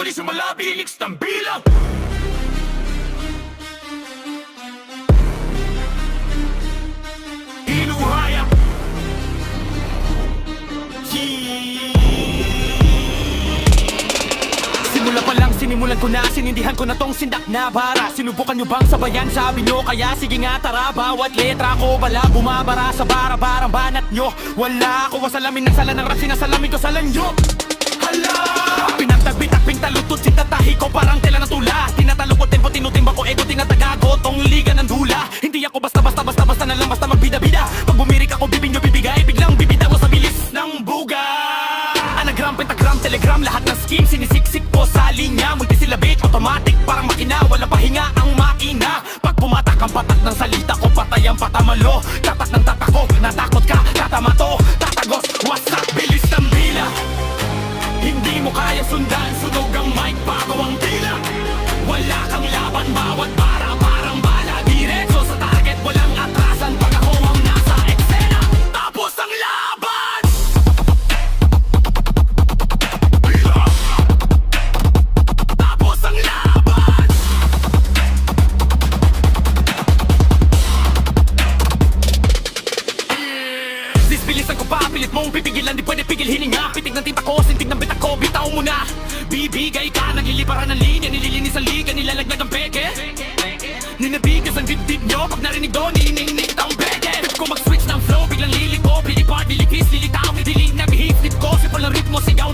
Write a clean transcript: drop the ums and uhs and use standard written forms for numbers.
Muli sumala, biliks ng bilang. Hinuhayang simula pa lang sinimulan ko na, sinindihan ko na tong sindak na bara. Sinubukan nyo bang sabayan, sabi nyo, kaya sige nga tara. Bawat letra ko bala, bumabara sa bara-barang banat nyo. Wala ako wasalamin ng sala ng rap, sinasalamin ko sa lanyo. Hala! Pinagtagbitakping talutot, sintatahi ko parang tela na tula. Tinatalo ko tempo, tinutimba ko ego, tinatagago tong liga ng dula. Hindi ako basta-basta na lang, basta magbida-bida. Pag bumirik ako, bibig nyo bibigay, biglang bibida ko sa bilis ng buga. Anagram, pentagram, telegram, lahat ng scheme sinisiksik ko sa linya. Multisyllabic, automatic, parang makina, wala pahinga ang makina. Pag pumatak ang patak ng salita ko, patay ang patamalo. Tatak ng tatak ko, natakot ka, tatamato. Tatagos, wasak, bilis ng bila. Hindi mo kaya sundan, sunog ang mic bago ang tila. Wala kang laban, bawat para parang bala. Diretso sa target, walang atrasan. Pag ako ang nasa eksena, tapos ang laban. Bila. Tapos ang laban. Disbilisan ko pa, pilit mong pipigilan, di pwede pigil hininga. Pitig ng tinta ko, sintig ng bitak ko, bitaw mo na. Bibigay ka, nagliliparan ng linya, nililinis ang liga, nilalaglag ang peke. Ninabigas ang dibdib nyo, pag narinig doon, nininingnig ang peke. Pip ko mag-switch ng flow, biglang liliko, pilipart, lilipis, lilitaw, diling na bihip, flip ko, sipol ng ritmo, sigaw